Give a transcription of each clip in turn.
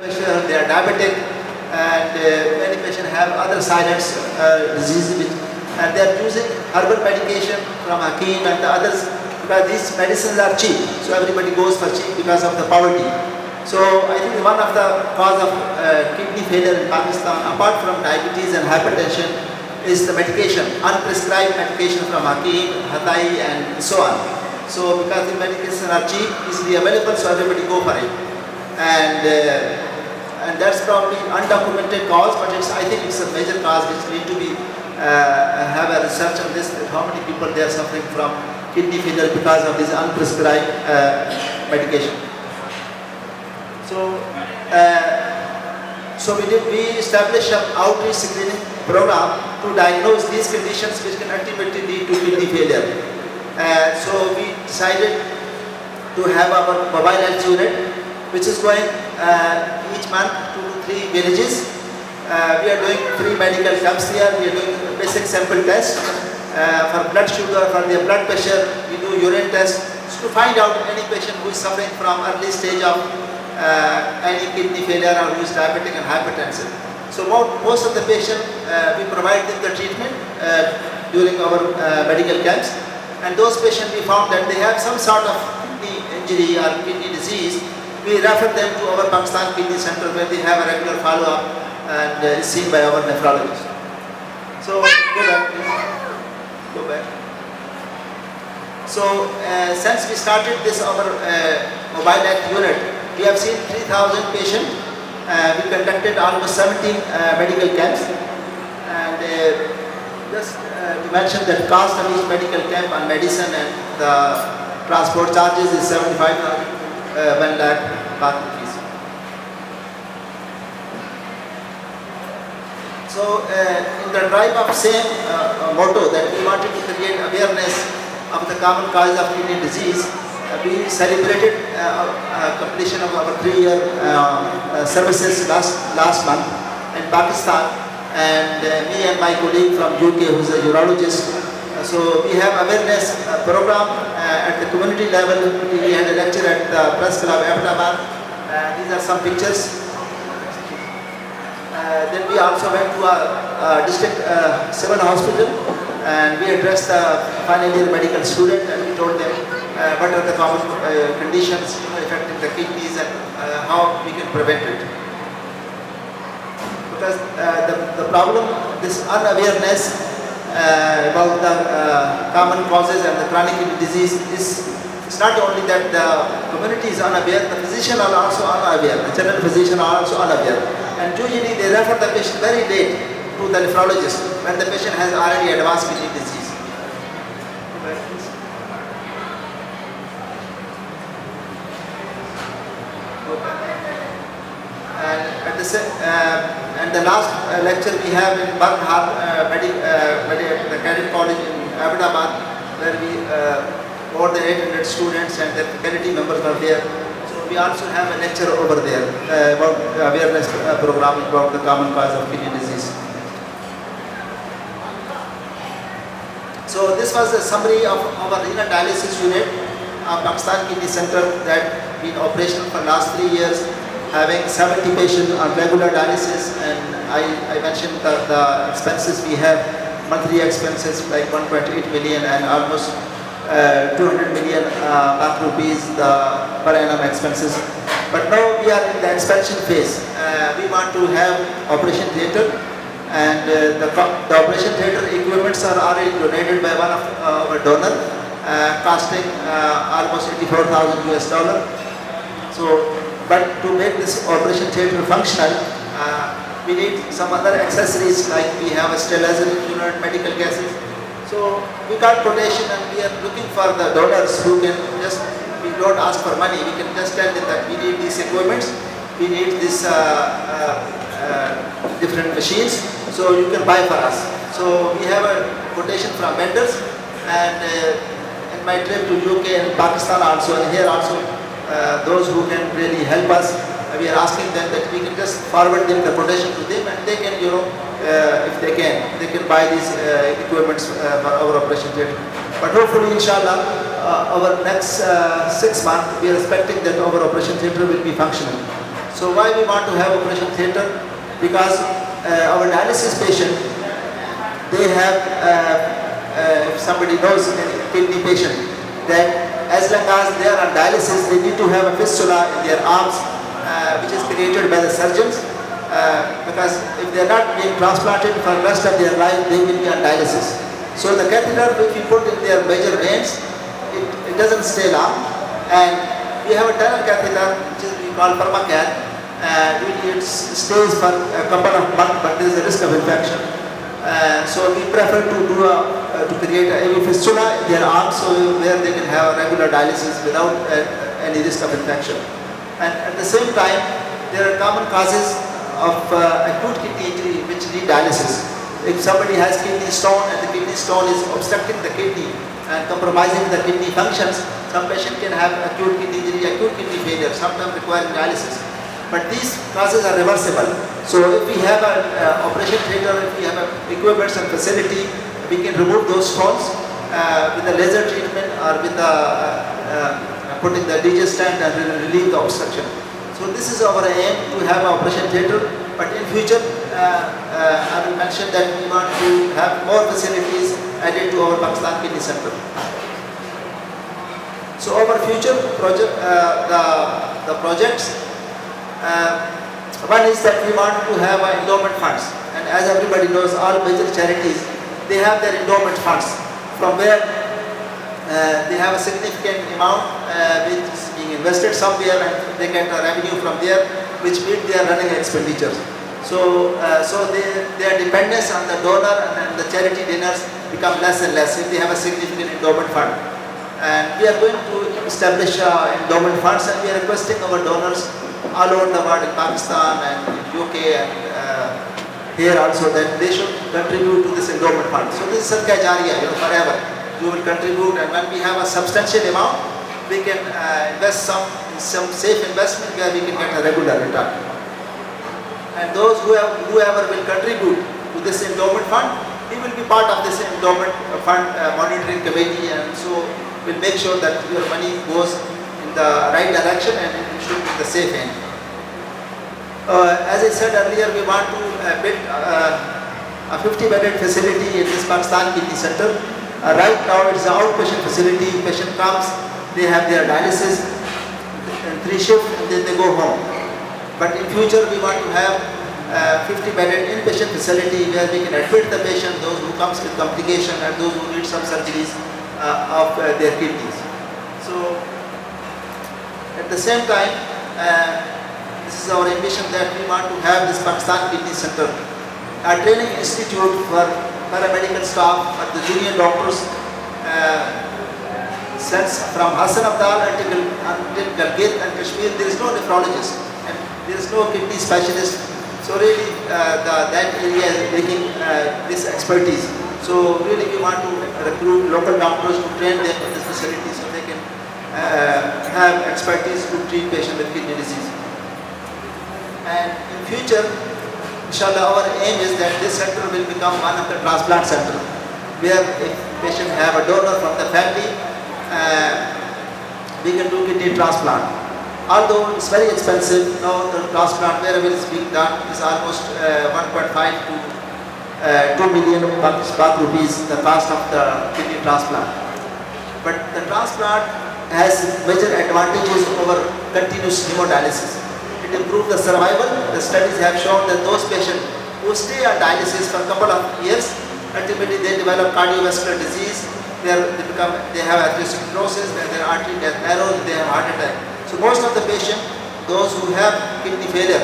They are diabetic, and many patients have other silent diseases, and they are using herbal medication from Hakim and the others because these medicines are cheap. So everybody goes for cheap because of the poverty. So I think one of the cause of kidney failure in Pakistan, apart from diabetes and hypertension, is the medication, unprescribed medication from Hakim, Hatai, and so on. So because the medications are cheap, easily available, so everybody go for it. And that's probably undocumented cause, but I think it's a major cause which need to be have a research on this, that how many people they are suffering from kidney failure because of this unprescribed medication. So we established an outreach screening program to diagnose these conditions which can ultimately lead to kidney failure. So we decided to have our mobile health unit, which is going each month to 3 villages. We are doing free medical camps here. We are doing basic sample tests for blood sugar, for their blood pressure. We do urine tests to find out any patient who is suffering from early stage of any kidney failure or who is diabetic and hypertensive. So most of the patients, we provide them the treatment during our medical camps. And those patients, we found that they have some sort of kidney injury or kidney disease. We refer them to our Pakistan Kidney Center where they have a regular follow-up and is seen by our nephrologist. So go back, please. Go back. So since we started this our mobile health unit, we have seen 3,000 patients. We conducted almost 17 medical camps, and just to mention that cost of each medical camp on medicine and the transport charges is 75,000. 1 lakh parking fees. So in the drive of same motto that we wanted to create awareness of the common cause of kidney disease, we celebrated completion of our 3-year services last month in Pakistan, and me and my colleague from UK who is a urologist. So we have awareness program at the community level. We had a lecture at the Press Club Ahmedabad. These are some pictures. Then we also went to a district civil hospital, and we addressed the final year medical student, and we told them what are the common conditions affecting the kidneys and how we can prevent it. Because the problem, this unawareness about the common causes and the chronic kidney disease is it's not only that the community is unaware, the physicians are also unaware, the general physicians are also unaware, and usually they refer the patient very late to the nephrologist when the patient has already advanced kidney disease. And the last lecture we have in Barnhart, the Cadet College in Ahmedabad, where we more than 800 students and their faculty members are there. So we also have a lecture over there about awareness program about the common cause of kidney disease. So this was a summary of our renal dialysis unit of Pakistan Kidney Center that been operational for last 3 years, having 70 patients on regular dialysis, and I mentioned the expenses we have, monthly expenses like 1.8 million and almost 200 million Pak rupees the per annum expenses. But now we are in the expansion phase. We want to have operation theatre, and the operation theatre equipments are already donated by one of our donor, costing almost $84,000 US. So, but to make this operation theatre functional, we need some other accessories like we have a sterilizer unit, medical gases. So we got quotation, and we are looking for the donors who can just, we don't ask for money, we can just tell them that we need these equipments, we need this different machines, so you can buy for us. So we have a quotation from vendors, and in my trip to UK and Pakistan also, and here also, those who can really help us, we are asking them that we can just forward them the quotation to them, and they can, if they can buy these equipments for our operation theatre. But hopefully, inshallah, our next 6 months, we are expecting that our operation theatre will be functional. So So why we want to have operation theatre? Because our dialysis patient, they have, if somebody knows a kidney patient, that as long as they are on dialysis, they need to have a fistula in their arms, which is created by the surgeons. Because if they are not being transplanted for the rest of their life, they will be on dialysis. So the catheter which we put in their major veins, it doesn't stay long. And we have a tunnel catheter, which is we call permacath. It stays for a couple of months, but there is a risk of infection. So we prefer to do to create a fistula in their arms, so where they can have regular dialysis without any risk of infection. And at the same time, there are common causes of acute kidney injury which need dialysis. If somebody has kidney stone and the kidney stone is obstructing the kidney and compromising the kidney functions, some patient can have acute kidney injury, acute kidney failure, sometimes requiring dialysis. But these causes are reversible. So if we have an operation theatre, if we have equipment and facility, we can remove those stones with the laser treatment or with the putting the DJ stand and relieve the obstruction. So this is our aim, to have an operation theatre. But in future, I will mention that we want to have more facilities added to our Pakistan Kidney Center. So our future project, the projects, one is that we want to have endowment funds. And as everybody knows, all major charities, they have their endowment funds, from where they have a significant amount which is being invested somewhere, and they get a revenue from there which meet their running expenditures. So their dependence on the donor and the charity dinners become less and less if they have a significant endowment fund. And we are going to establish endowment funds, and we are requesting our donors all over the world, in Pakistan and in UK and here also, that they should contribute to this endowment fund. So this is Sadqa Jariya, forever. You will contribute, and when we have a substantial amount, we can invest in some safe investment where we can get a regular return. And those whoever will contribute to this endowment fund, he will be part of this endowment fund monitoring committee, and so we'll make sure that your money goes in the right direction and it should be the safe end. As I said earlier, we want to build a 50-bedded facility in this Pakistan Kidney Center. Right now it's an outpatient facility. Patient comes, they have their dialysis in 3 shifts, and then they go home. But in future we want to have a 50-bedded inpatient facility where we can admit the patient, those who comes with complication and those who need some surgeries of their kidneys. So at the same time, this is our ambition that we want to have this Pakistan Kidney Center, a training institute for paramedical staff, for the junior doctors, since from Hassan Abdal until Gilgit and Kashmir, there is no nephrologist and there is no kidney specialist. So really that area is making this expertise. So really we want to recruit local doctors to train them in this facility so they can have expertise to treat patients with kidney disease. And in future, inshallah, our aim is that this center will become one of the transplant centers, where if patient have a donor from the family, we can do kidney transplant. Although it's very expensive, now the transplant wherever it's being done is almost 1.5 to 2 million rupees, the cost of the kidney transplant. But the transplant has major advantages over continuous hemodialysis. It improves the survival. The studies have shown that those patients who stay on dialysis for a couple of years, ultimately they develop cardiovascular disease, they have atherosclerosis, their artery gets narrowed, they have heart attack. So most of the patients, those who have kidney failure,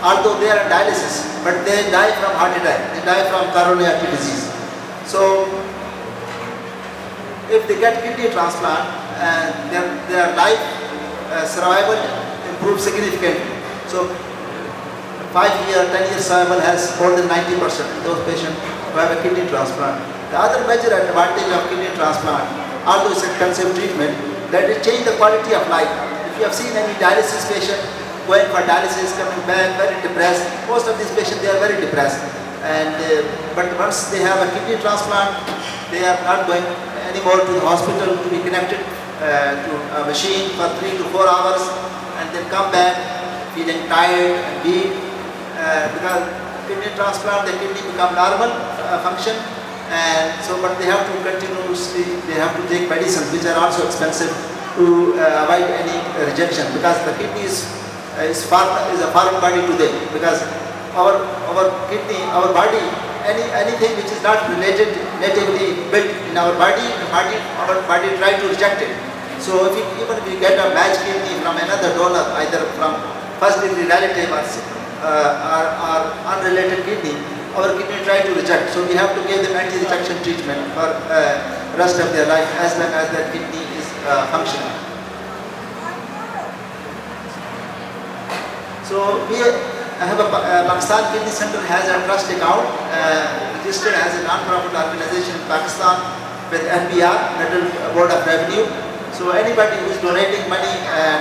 although they are on dialysis, but they die from heart attack, they die from coronary artery disease. So if they get kidney transplant, their life survival improves significantly. So 5-year, 10-year survival has more than 90% in those patients who have a kidney transplant. The other major advantage of kidney transplant, although it's a expensive treatment, that it changes the quality of life. If you have seen any dialysis patient going for dialysis, coming back very depressed, most of these patients, they are very depressed. And but once they have a kidney transplant, they are not going anymore to the hospital to be connected to a machine for 3 to 4 hours and then come back feeling tired and weak, because kidney transplant, the kidney become normal function, and so but they have to continuously, they have to take medicines which are also expensive to avoid any rejection, because the kidney is a foreign body to them, because our kidney, our body, anything which is not related, natively built in our body, our body try to reject it. So if even if we get a matched kidney from another donor, either from first degree relative or unrelated kidney, our kidney try to reject. So we have to give them anti-rejection treatment for rest of their life as long as their kidney is functional. So we have Pakistan Kidney Center has a trust account registered as a non-profit organization in Pakistan with NBR, Federal Board of Revenue. So anybody who is donating money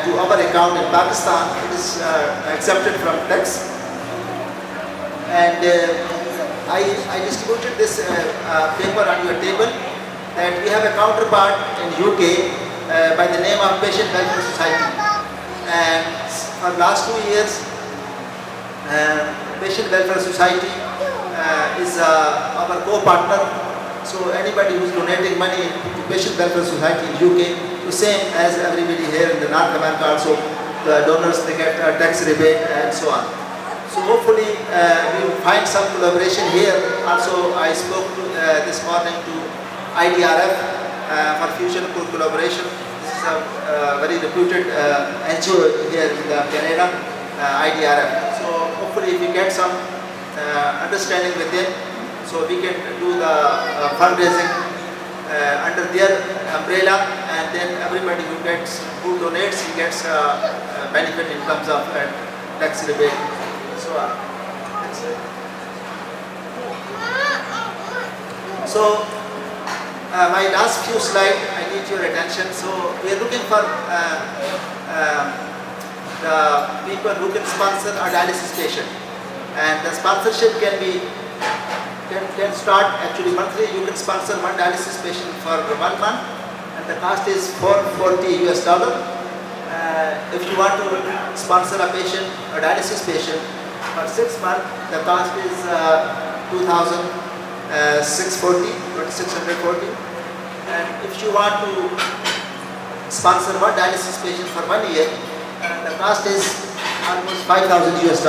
to our account in Pakistan, it is accepted from tax. And I distributed this paper on your table, that we have a counterpart in UK by the name of Patient Welfare Society. And for last 2 years, Patient Welfare Society is our co-partner. So anybody who is donating money to Patient Welfare Society in UK, the same as everybody here in the North America also, the donors, they get a tax rebate and so on. So hopefully we will find some collaboration here. Also, I spoke to, this morning to IDRF for future collaboration. This is a very reputed NGO here in Canada, IDRF. So hopefully if we get some understanding with them, so we can do the fundraising under their umbrella, and then everybody who donates, he gets benefit in terms of tax rebate. So, my last few slides, I need your attention. So we are looking for the people who can sponsor a dialysis patient, and the sponsorship can start actually monthly. You can sponsor one dialysis patient for 1 month, and the cost is $440 US. If you want to sponsor a dialysis patient for 6 months, the cost is $2,640. And if you want to sponsor one dialysis patient for 1 year, the cost is almost $5,000 US.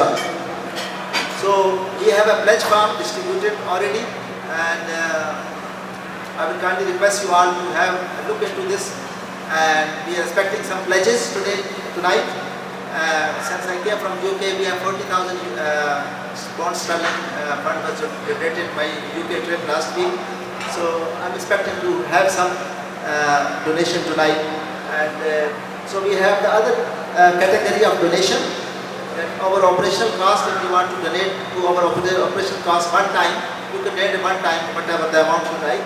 So we have a pledge form distributed already, and I will kindly request you all to have a look into this. And we are expecting some pledges tonight. Since I came from UK, we have 40,000 pound sterling fund was generated by UK trip last week. So I'm expecting to have some donation tonight. And so we have the other category of donation. Our operational cost, if you want to donate to our operational cost one time, you can donate one time, whatever the amount you like.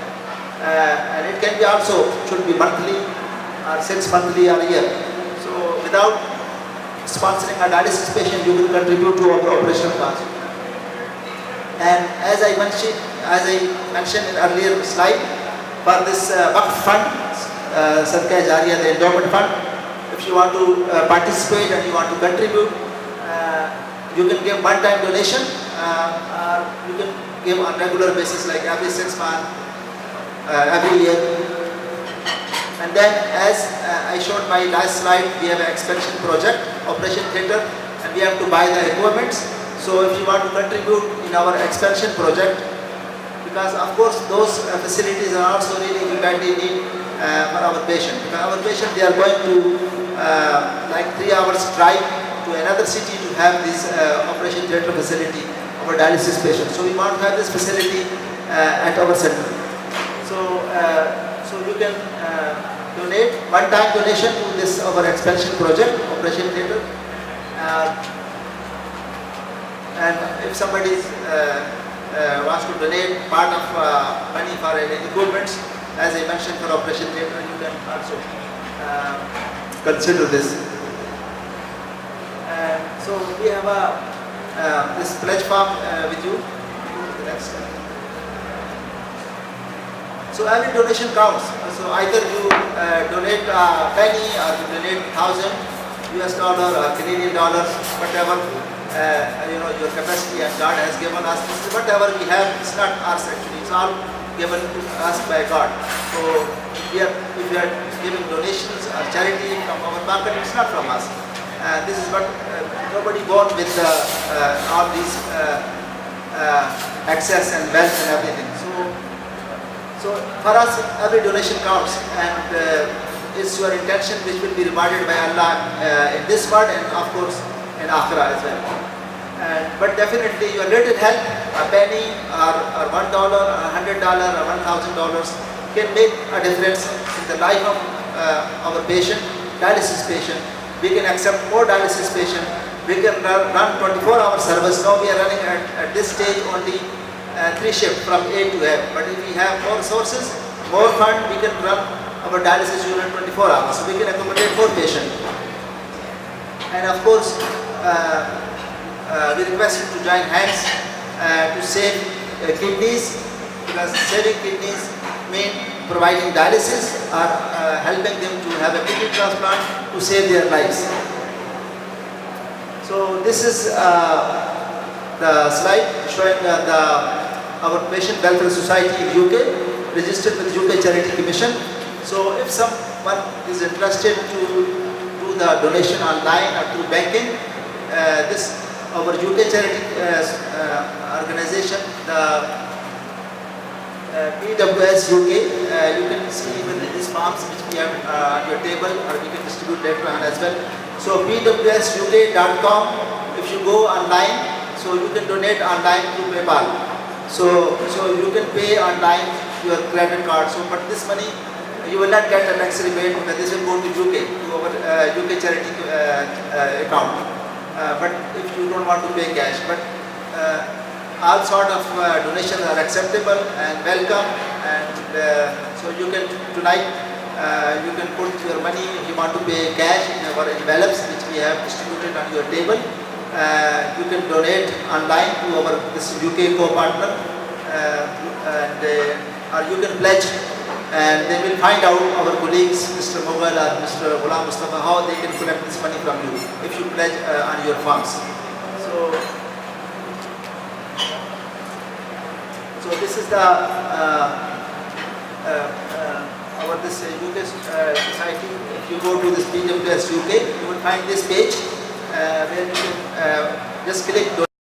And it can be also, should be monthly or 6 monthly or a year. So without sponsoring a dialysis patient, you will contribute to our operational cost. And as I mentioned in earlier slide, for this Waqf fund, Sadaqah Jariyah, the endowment fund, if you want to participate and you want to contribute, you can give one-time donation, or you can give on regular basis, like every 6 months, every year. And then, as I showed my last slide, we have an expansion project, Operation Theatre, and we have to buy the equipments. So if you want to contribute in our expansion project, because of course those facilities are also really badly need for our patient. Because our patient, they are going to like 3 hours drive to another city to have this Operation Theatre facility, our dialysis patients. So we want to have this facility at our center. So you can donate one-time donation to this our expansion project, Operation Theatre. And if somebody wants to donate part of money for any equipment, as I mentioned, for Operation Theatre, you can also consider this. So we have this pledge form with you. The next slide. So every donation counts. So either you donate a penny or you donate 1,000, US dollar or Canadian dollar, whatever your capacity and God has given us. Whatever we have, it's not ours actually. It's all given to us by God. So if we are giving donations or charity from our pocket, it's not from us. This is what nobody born with all these access and wealth and everything. So for us, every donation counts, and it's your intention which will be rewarded by Allah in this world and of course in Akhirah as well. But definitely your little help, a penny or $1 or $100 or $1,000 can make a difference in the life of our patient, dialysis patient. We can accept more dialysis patient. We can run 24-hour service. Now we are running at this stage only 3 shifts from A to F. But if we have more resources, more fund, we can run our dialysis unit 24 hours. So we can accommodate more patients. And of course, we request you to join hands to save kidneys, because saving kidneys mean providing dialysis or helping them to have a kidney transplant to save their lives. So this is the slide showing our Patient Welfare Society in UK, registered with UK Charity Commission. So if someone is interested to do the donation online or through banking, our UK charity organization, the PWS UK, you can see even these forms which we have on your table, or we can distribute later on as well. So pwsuk.com, if you go online, so you can donate online through PayPal. So you can pay online your credit card. So but this money you will not get a tax rebate, because this will go to UK, to our UK charity account. But if you don't want to pay cash, but all sort of donations are acceptable and welcome, and so you can tonight you can put your money if you want to pay cash in our envelopes which we have distributed on your table. You can donate online to this UK co-partner, or you can pledge, and they will find out, our colleagues Mr. Mughal or Mr. Ghulam Mustafa, how they can collect this money from you if you pledge on your forms. So this is the our this UK society. If you go to this PWS UK, you will find this page where you can just click